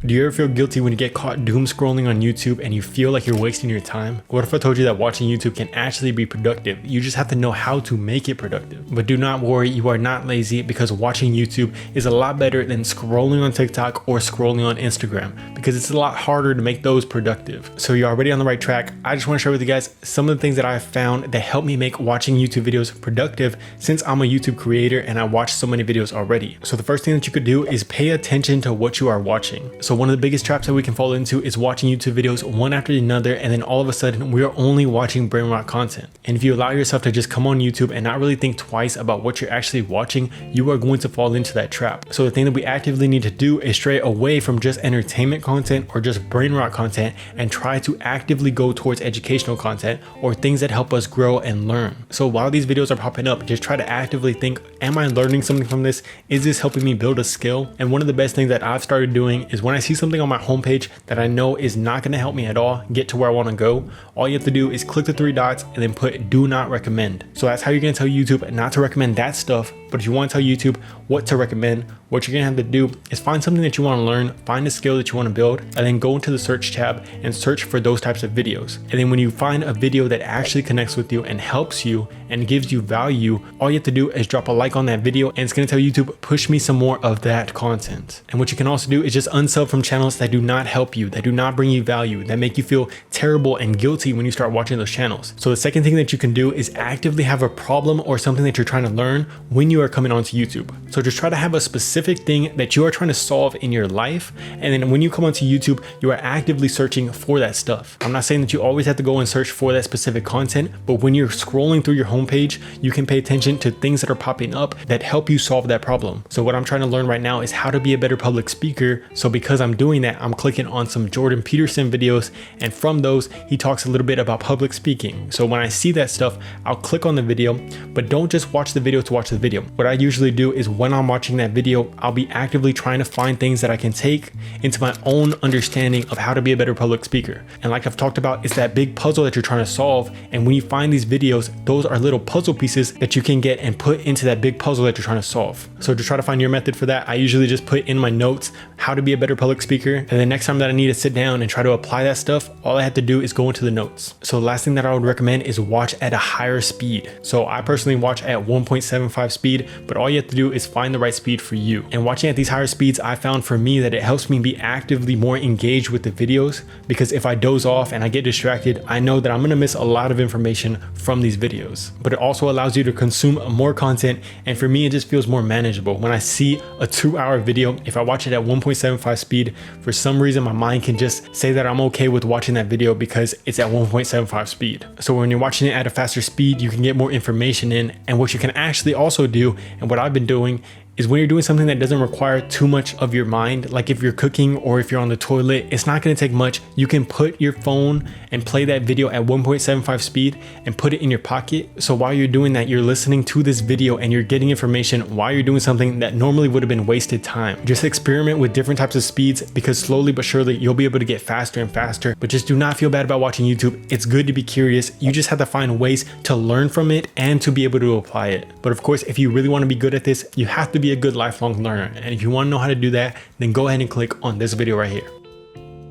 Do you ever feel guilty when you get caught doom scrolling on YouTube and you feel like you're wasting your time? What if I told you that watching YouTube can actually be productive? You just have to know how to make it productive. But do not worry, you are not lazy, because watching YouTube is a lot better than scrolling on TikTok or scrolling on Instagram, because it's a lot harder to make those productive. So you're already on the right track. I just want to share with you guys some of the things that I've found that help me make watching YouTube videos productive, since I'm a YouTube creator and I watch so many videos already. So the first thing that you could do is pay attention to what you are watching. So one of the biggest traps that we can fall into is watching YouTube videos one after another, and then all of a sudden we're only watching brain rot content. And if you allow yourself to just come on YouTube and not really think twice about what you're actually watching, you are going to fall into that trap. So the thing that we actively need to do is stray away from just entertainment content or just brain rot content and try to actively go towards educational content or things that help us grow and learn. So while these videos are popping up, just try to actively think, am I learning something from this? Is this helping me build a skill? And one of the best things that I've started doing is when I see something on my homepage that I know is not going to help me at all get to where I want to go, all you have to do is click the three dots and then put do not recommend. So that's how you're going to tell YouTube not to recommend that stuff. But if you want to tell YouTube what to recommend, what you're going to have to do is find something that you want to learn, find a skill that you want to build, and then go into the search tab and search for those types of videos. And then when you find a video that actually connects with you and helps you and gives you value, all you have to do is drop a like on that video, and it's going to tell YouTube, push me some more of that content. And what you can also do is just unsub from channels that do not help you, that do not bring you value, that make you feel terrible and guilty when you start watching those channels. So the second thing that you can do is actively have a problem or something that you're trying to learn when you are coming onto YouTube. So just try to have a specific thing that you are trying to solve in your life, and then when you come onto YouTube, you are actively searching for that stuff. I'm not saying that you always have to go and search for that specific content, but when you're scrolling through your homepage, you can pay attention to things that are popping up that help you solve that problem. So what I'm trying to learn right now is how to be a better public speaker. So because I'm doing that, I'm clicking on some Jordan Peterson videos, and from those, he talks a little bit about public speaking. So when I see that stuff, I'll click on the video, but don't just watch the video to watch the video. What I usually do is when I'm watching that video, I'll be actively trying to find things that I can take into my own understanding of how to be a better public speaker. And like I've talked about, it's that big puzzle that you're trying to solve. And when you find these videos, those are little puzzle pieces that you can get and put into that big puzzle that you're trying to solve. So to try to find your method for that, I usually just put in my notes how to be a better public speaker. And the next time that I need to sit down and try to apply that stuff, all I have to do is go into the notes. So the last thing that I would recommend is watch at a higher speed. So I personally watch at 1.75 speed, but all you have to do is find the right speed for you. And watching at these higher speeds, I found for me that it helps me be actively more engaged with the videos, because if I doze off and I get distracted, I know that I'm going to miss a lot of information from these videos. But it also allows you to consume more content, and for me it just feels more manageable. When I see a 2-hour video, if I watch it at 1.75 speed, for some reason my mind can just say that I'm okay with watching that video because it's at 1.75 speed. So when you're watching it at a faster speed, you can get more information in. And what you can actually also do, and what I've been doing, is when you're doing something that doesn't require too much of your mind, like if you're cooking or if you're on the toilet, it's not going to take much. You can put your phone and play that video at 1.75 speed and put it in your pocket. So while you're doing that, you're listening to this video and you're getting information while you're doing something that normally would have been wasted time. Just experiment with different types of speeds, because slowly but surely you'll be able to get faster and faster. But just do not feel bad about watching YouTube. It's good to be curious. You just have to find ways to learn from it and to be able to apply it. But of course, if you really want to be good at this, you have to be a good lifelong learner. And if you want to know how to do that, then go ahead and click on this video right here.